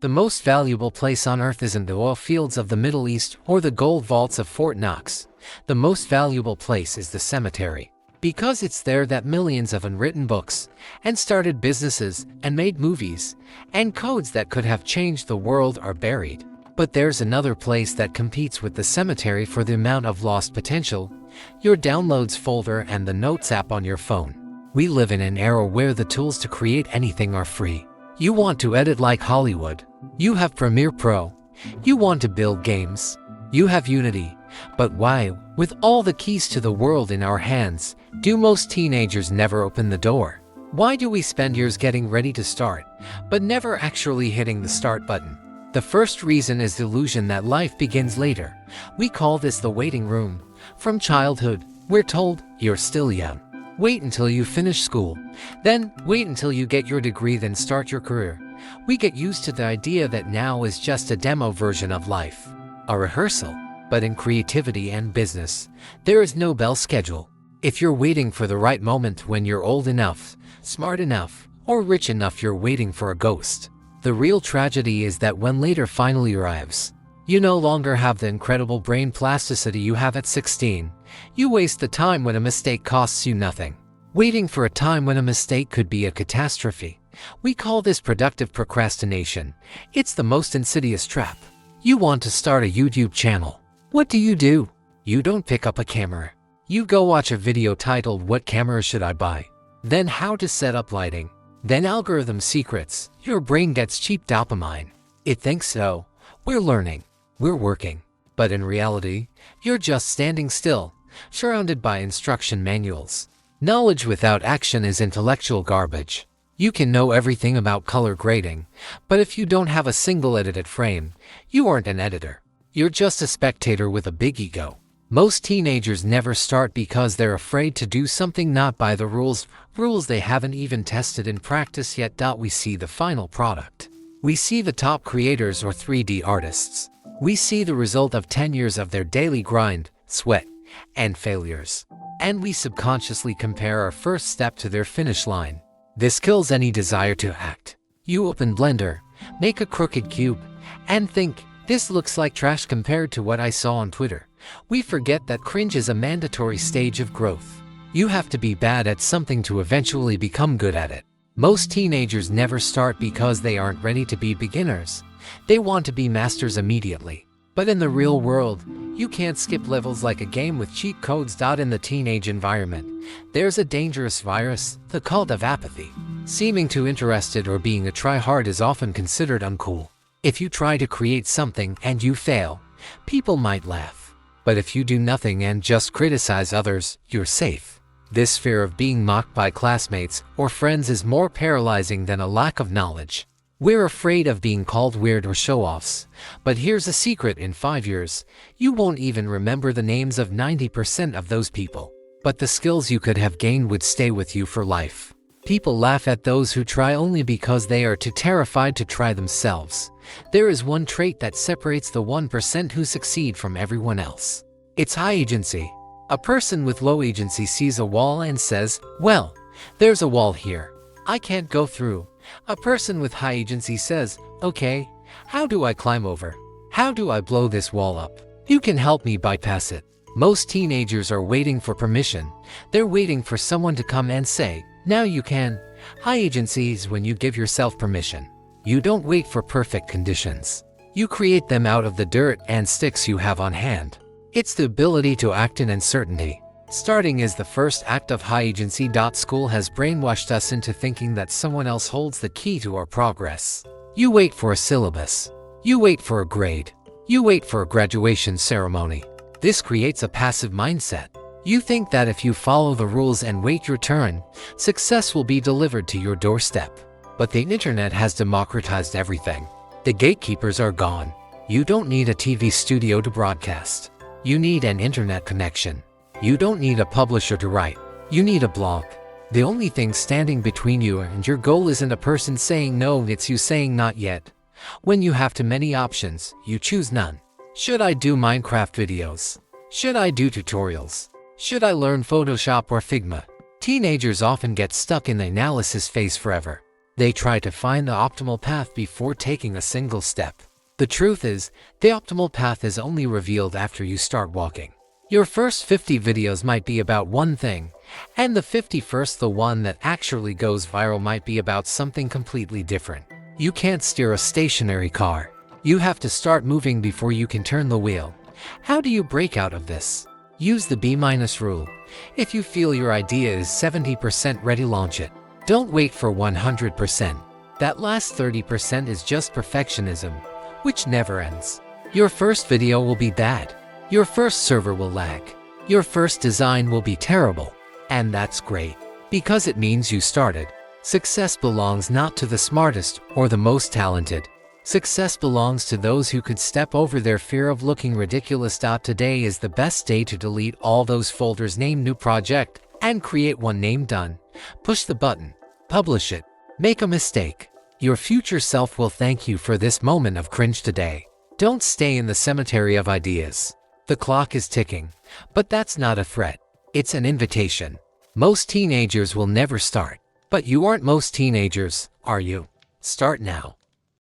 The most valuable place on earth isn't the oil fields of the Middle East or the gold vaults of Fort Knox. The most valuable place is the cemetery. Because it's there that millions of unwritten books, and started businesses, and made movies, and codes that could have changed the world are buried. But there's another place that competes with the cemetery for the amount of lost potential: your downloads folder and the notes app on your phone. We live in an era where the tools to create anything are free. You want to edit like Hollywood? You have Premiere Pro. You want to build games? You have Unity. But why, with all the keys to the world in our hands, do most teenagers never open the door? Why do we spend years getting ready to start, but never actually hitting the start button? The first reason is the illusion that life begins later. We call this the waiting room. From childhood, we're told, you're still young. Wait until you finish school. Then, wait until you get your degree, then start your career. We get used to the idea that now is just a demo version of life, a rehearsal. But in creativity and business, there is no bell schedule. If you're waiting for the right moment when you're old enough, smart enough, or rich enough, you're waiting for a ghost. The real tragedy is that when later finally arrives, you no longer have the incredible brain plasticity you have at 16. You waste the time when a mistake costs you nothing, waiting for a time when a mistake could be a catastrophe. We call this productive procrastination. It's the most insidious trap. You want to start a YouTube channel. What do? You don't pick up a camera. You go watch a video titled "What camera should I buy?" Then how to set up lighting. Then algorithm secrets. Your brain gets cheap dopamine. It thinks so. We're learning. We're working. But in reality, you're just standing still, surrounded by instruction manuals. Knowledge without action is intellectual garbage. You can know everything about color grading, but if you don't have a single edited frame, you aren't an editor. You're just a spectator with a big ego. Most teenagers never start because they're afraid to do something not by the rules they haven't even tested in practice yet. We see the final product. We see the top creators or 3D artists. We see the result of 10 years of their daily grind, sweat, and failures. And we subconsciously compare our first step to their finish line. This kills any desire to act. You open Blender, make a crooked cube, and think, this looks like trash compared to what I saw on Twitter. We forget that cringe is a mandatory stage of growth. You have to be bad at something to eventually become good at it. Most teenagers never start because they aren't ready to be beginners. They want to be masters immediately. But in the real world, you can't skip levels like a game with cheat codes. In the teenage environment, there's a dangerous virus, the cult of apathy. Seeming too interested or being a try-hard is often considered uncool. If you try to create something and you fail, people might laugh. But if you do nothing and just criticize others, you're safe. This fear of being mocked by classmates or friends is more paralyzing than a lack of knowledge. We're afraid of being called weird or show-offs. But here's a secret: in 5 years, you won't even remember the names of 90% of those people. But the skills you could have gained would stay with you for life. People laugh at those who try only because they are too terrified to try themselves. There is one trait that separates the 1% who succeed from everyone else. It's high agency. A person with low agency sees a wall and says, "Well, there's a wall here. I can't go through." A person with high agency says, "Okay, how do I climb over? How do I blow this wall up? Who can help me bypass it?" Most teenagers are waiting for permission. They're waiting for someone to come and say, "Now you can." High agency is when you give yourself permission. You don't wait for perfect conditions. You create them out of the dirt and sticks you have on hand. It's the ability to act in uncertainty. Starting is the first act of high agency. School has brainwashed us into thinking that someone else holds the key to our progress. You wait for a syllabus. You wait for a grade. You wait for a graduation ceremony. This creates a passive mindset. You think that if you follow the rules and wait your turn, success will be delivered to your doorstep. But the internet has democratized everything. The gatekeepers are gone. You don't need a TV studio to broadcast. You need an internet connection. You don't need a publisher to write. You need a blog. The only thing standing between you and your goal isn't a person saying no, it's you saying not yet. When you have too many options, you choose none. Should I do Minecraft videos? Should I do tutorials? Should I learn Photoshop or Figma? Teenagers often get stuck in the analysis phase forever. They try to find the optimal path before taking a single step. The truth is, the optimal path is only revealed after you start walking. Your first 50 videos might be about one thing, and the 51st, the one that actually goes viral, might be about something completely different. You can't steer a stationary car. You have to start moving before you can turn the wheel. How do you break out of this? Use the B- rule. If you feel your idea is 70% ready, launch it. Don't wait for 100%. That last 30% is just perfectionism, which never ends. Your first video will be bad. Your first server will lag. Your first design will be terrible. And that's great, because it means you started. Success belongs not to the smartest or the most talented. Success belongs to those who could step over their fear of looking ridiculous. Today is the best day to delete all those folders. Name new project and create one. Name done. Push the button. Publish it. Make a mistake. Your future self will thank you for this moment of cringe today. Don't stay in the cemetery of ideas. The clock is ticking, but that's not a threat. It's an invitation. Most teenagers will never start. But you aren't most teenagers, are you? Start now.